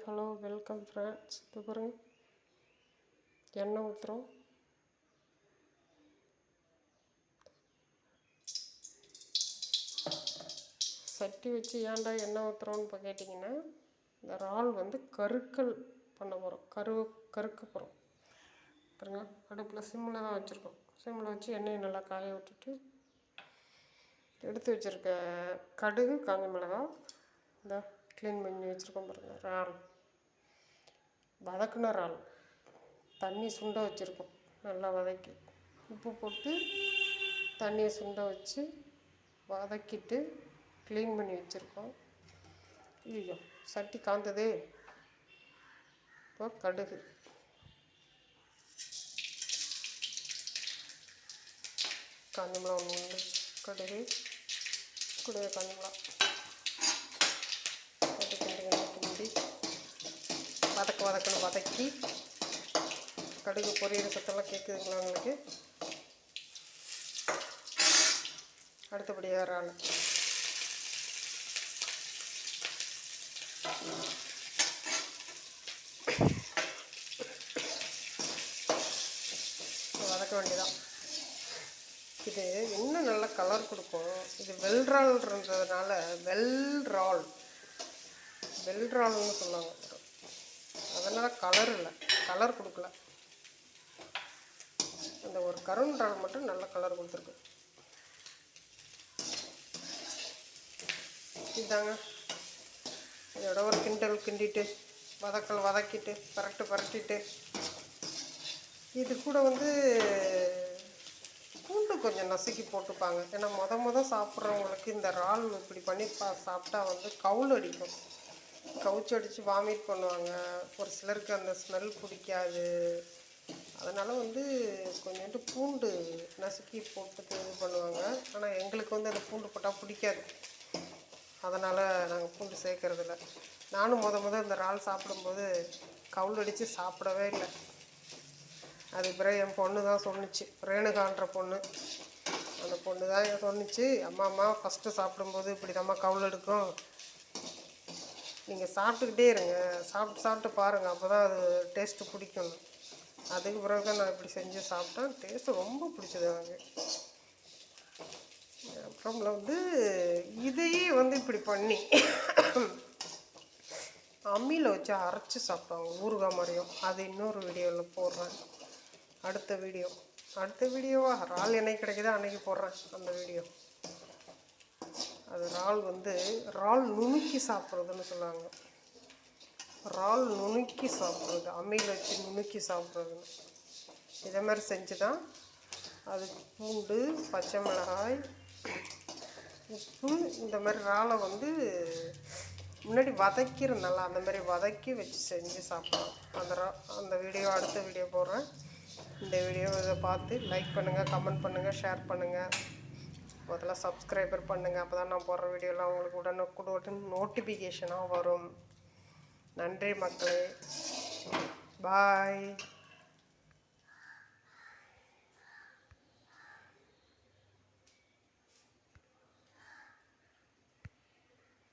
Hello welcome friends. இப்போ பாருங்கள், எண்ணெய் ஊற்றுறோம். சட்டி வச்சு ஏன்டா எண்ணெய் ஊற்றுறோன்னு இப்போ கேட்டிங்கன்னா, இந்த இறால் வந்து கருக்கல் பண்ண போகிறோம். கருக்க போகிறோம். பாருங்க, அடுப்பில் சிம்மில் தான் வச்சுருக்கோம். சிம்மில் வச்சு எண்ணெயை நல்லா காய விட்டுட்டு எடுத்து வச்சுருக்க கடுகு, காஞ்ச மிளகாய், இந்த க்ளீன் பண்ணி வச்சுருக்கோம் பாருங்கள். இறால் வதக்குன இறால் தண்ணி சுண்ட வச்சுருக்கோம். நல்லா வதக்கி உப்பு போட்டு தண்ணியை சுண்ட வச்சு வதக்கிட்டு க்ளீன் பண்ணி வச்சுருக்கோம். ஐயோ, சட்டி காந்ததே. இப்போ கடுகு, காஞ்ச மிளகா, ஒன்று கடுகு கூட காஞ்ச மிளகா கிண்டி வதக்கணும். வதக்கி கடுகு பொரியிற சத்தெல்லாம் கேட்குதுங்களா உங்களுக்கு? அடுத்தபடியாக இறால் வதக்க வேண்டியதான். இது இன்னும் நல்ல கலர் கொடுக்கும். இது வெல்றால்ன்றதுனால வெல்றால்னு சொல்லுவாங்க. அதனால் கலர் இல்லை, கலர் கொடுக்கல. அந்த ஒரு கருன்றால் மட்டும் நல்ல கலர் கொடுத்துருக்கு. இதாங்க, இதோட ஒரு கிண்டிட்டு வதக்கிட்டு பரட்டிட்டு இது கூட வந்து பூண்டு கொஞ்சம் நசுக்கி போட்டுப்பாங்க. ஏன்னா மொதல் சாப்பிட்றவங்களுக்கு இந்த இறால் இப்படி பண்ணி சாப்பிட்டா வந்து கவுள் அடிக்கும். கவுச்சி அடித்து வாமிட் பண்ணுவாங்க. ஒரு சிலருக்கு அந்த ஸ்மெல் பிடிக்காது. அதனால் வந்து கொஞ்சோண்டு பூண்டு நசுக்கி போட்டு இது பண்ணுவாங்க. ஆனால் எங்களுக்கு வந்து அந்த பூண்டு போட்டால் பிடிக்காது. அதனால் நாங்கள் பூண்டு சேர்க்கறதில்ல. நானும் முத இந்த இறால் சாப்பிடும்போது கவுள் அடித்து சாப்பிடவே இல்லை. அதுக்கு பிறகு என் பொண்ணு தான் சொன்னிச்சு, ரேணுகான்ற பொண்ணு. அந்த பொண்ணு தான் சொன்னிச்சு, அம்மா ஃபஸ்ட்டு சாப்பிடும்போது இப்படி தாம்மா கவுள் எடுக்கும், நீங்கள் சாப்பிட்டுக்கிட்டே இருங்க, சாப்பிட்டு பாருங்கள், அப்போ தான் அது டேஸ்ட்டு பிடிக்கும். அதுக்கு பிறகு தான் நான் இப்படி செஞ்சு சாப்பிட்டேன். டேஸ்ட்டு ரொம்ப பிடிச்சது எனக்கு. அப்புறம்ல வந்து இதையே வந்து இப்படி பண்ணி அம்மியில் வச்சு அரைச்சி சாப்பிட்டாங்க, ஊறுகாய் மாதிரியும். அது இன்னொரு வீடியோவில் போடுறேன். அடுத்த வீடியோவா இறால் என்னைக்கு கிடைக்குதோ அன்றைக்கி போடுறேன் அந்த வீடியோ. அது இறால் நுணுக்கி சாப்பிட்றதுன்னு சொல்லுவாங்க. இறால் நுணுக்கி சாப்பிட்றது, அம்மியில் வச்சு நுணுக்கி சாப்பிட்றதுன்னு. இதே மாதிரி செஞ்சு தான் அது பூண்டு, பச்சை மிளகாய், உப்பு, இந்த மாதிரி இறாலை வந்து முன்னாடி வதக்கிருந்தால அந்த மாதிரி வதக்கி வச்சு செஞ்சு சாப்பிடலாம். அந்த வீடியோ அடுத்த வீடியோ போடுறேன். இந்த வீடியோவை பார்த்து லைக் பண்ணுங்கள், கமெண்ட் பண்ணுங்கள், ஷேர் பண்ணுங்கள். முதல்ல சப்ஸ்கிரைபர் பண்ணுங்கள். அப்போ தான் நான் போடுற வீடியோலாம் உங்களுக்கு உடனுக்குடன் நோட்டிஃபிகேஷனாக வரும். நன்றி மக்களே, பாய்.